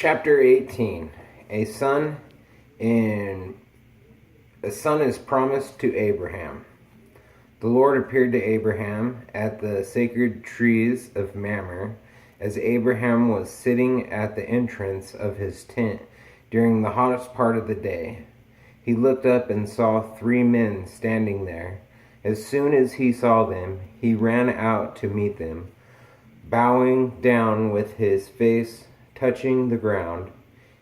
Chapter 18. A son is promised to Abraham. The Lord appeared to Abraham at the sacred trees of Mamre, as Abraham was sitting at the entrance of his tent during the hottest part of the day. He looked up and saw 3 men standing there. As soon as he saw them, he ran out to meet them, bowing down with his face touching the ground.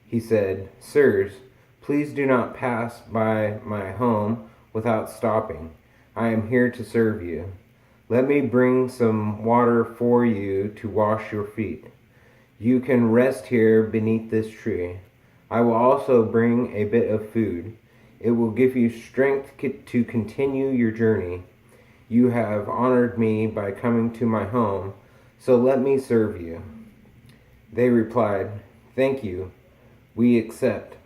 He said, "Sirs, please do not pass by my home without stopping. I am here to serve you. Let me bring some water for you to wash your feet. You can rest here beneath this tree. I will also bring a bit of food. It will give you strength to continue your journey. You have honored me by coming to my home, so let me serve you." They replied, "Thank you. We accept."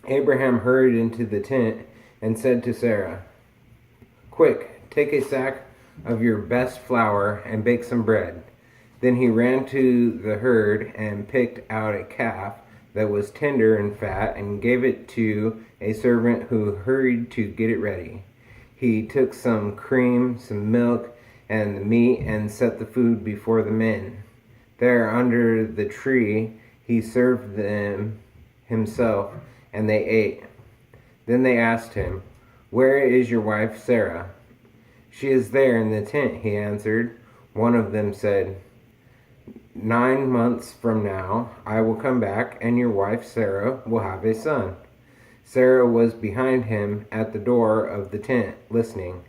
Abraham hurried into the tent and said to Sarah, "Quick, take a sack of your best flour and bake some bread." Then he ran to the herd and picked out a calf that was tender and fat and gave it to a servant who hurried to get it ready. He took some cream, some milk, and the meat and set the food before the men. There under the tree he served them himself, and they ate. Then they asked him, "Where is your wife Sarah?" "She is there in the tent," he answered. One of them said, 9 months from now I will come back, and your wife Sarah will have a son." Sarah was behind him at the door of the tent, listening.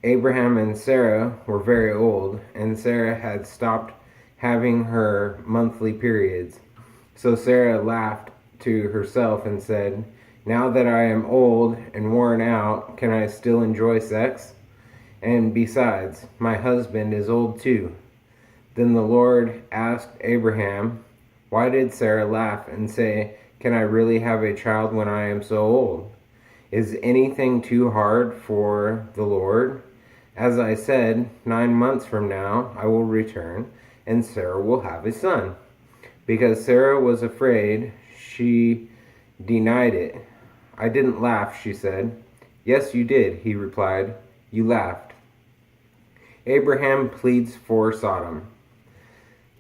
Abraham and Sarah were very old, and Sarah had stopped having her monthly periods. So Sarah laughed to herself and said, "Now that I am old and worn out, can I still enjoy sex? And besides, my husband is old too." Then the Lord asked Abraham, "Why did Sarah laugh and say, 'Can I really have a child when I am so old?' Is anything too hard for the Lord? As I said, 9 months from now I will return, and Sarah will have a son." Because Sarah was afraid, she denied it. "I didn't laugh," she said. "Yes, you did," he replied. "You laughed." Abraham pleads for Sodom.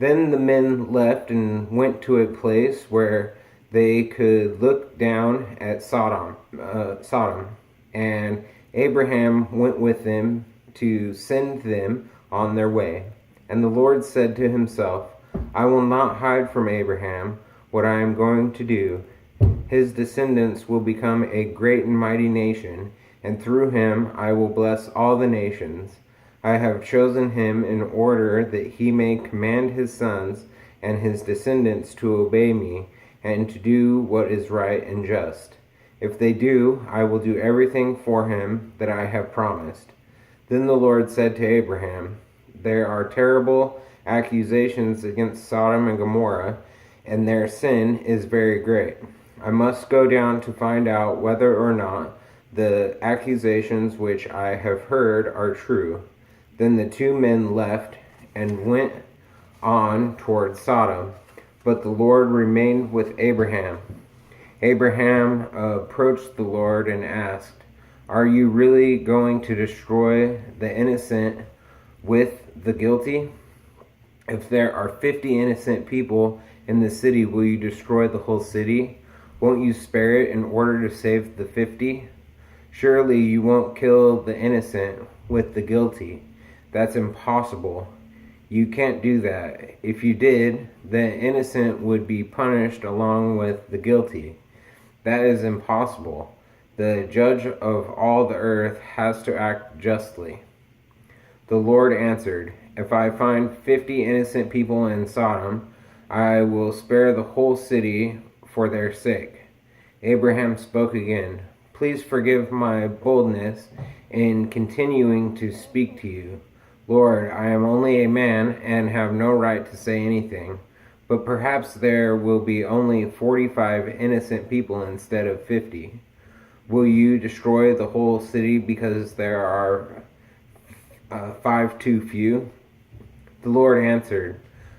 Then the men left and went to a place where they could look down at Sodom, and Abraham went with them to send them on their way. And the Lord said to himself, "I will not hide from Abraham what I am going to do. His descendants will become a great and mighty nation, and through him I will bless all the nations. I have chosen him in order that he may command his sons and his descendants to obey me and to do what is right and just. If they do, I will do everything for him that I have promised." Then the Lord said to Abraham, "There are terrible accusations against Sodom and Gomorrah, and their sin is very great. I must go down to find out whether or not the accusations which I have heard are true." Then the 2 men left and went on toward Sodom, but the Lord remained with Abraham. Abraham approached the Lord and asked, "Are you really going to destroy the innocent with the guilty? If there are 50 innocent people in the city, will you destroy the whole city? Won't you spare it in order to save the 50? Surely you won't kill the innocent with the guilty. That's impossible. You can't do that. If you did, the innocent would be punished along with the guilty. That is impossible. The judge of all the earth has to act justly." The Lord answered, "If I find 50 innocent people in Sodom, I will spare the whole city for their sake." Abraham spoke again, "Please forgive my boldness in continuing to speak to you. Lord, I am only a man and have no right to say anything, but perhaps there will be only 45 innocent people instead of 50. Will you destroy the whole city because there are 5 too few?" The Lord answered,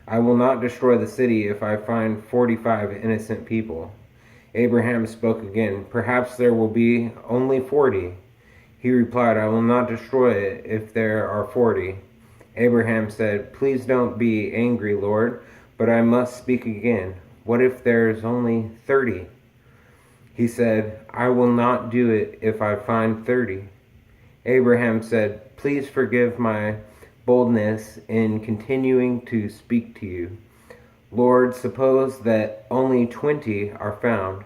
I will not destroy the city if I find 45 innocent people." Abraham spoke again, "Perhaps there will be only 40." He replied, "I will not destroy it if there are 40." Abraham said, "Please don't be angry, Lord, but I must speak again. What if there's only 30?" He said, "I will not do it if I find 30." Abraham said, "Please forgive my boldness in continuing to speak to you. Lord, suppose that only 20 are found."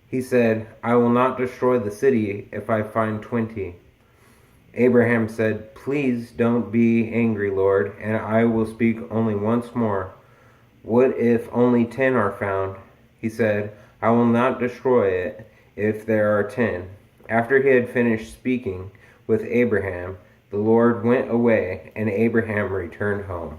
He said, "I will not destroy the city if I find 20." Abraham said, "Please don't be angry, Lord, and I will speak only once more. What if only 10 are found?" He said, "I will not destroy it if there are 10." After he had finished speaking with Abraham, the Lord went away, and Abraham returned home.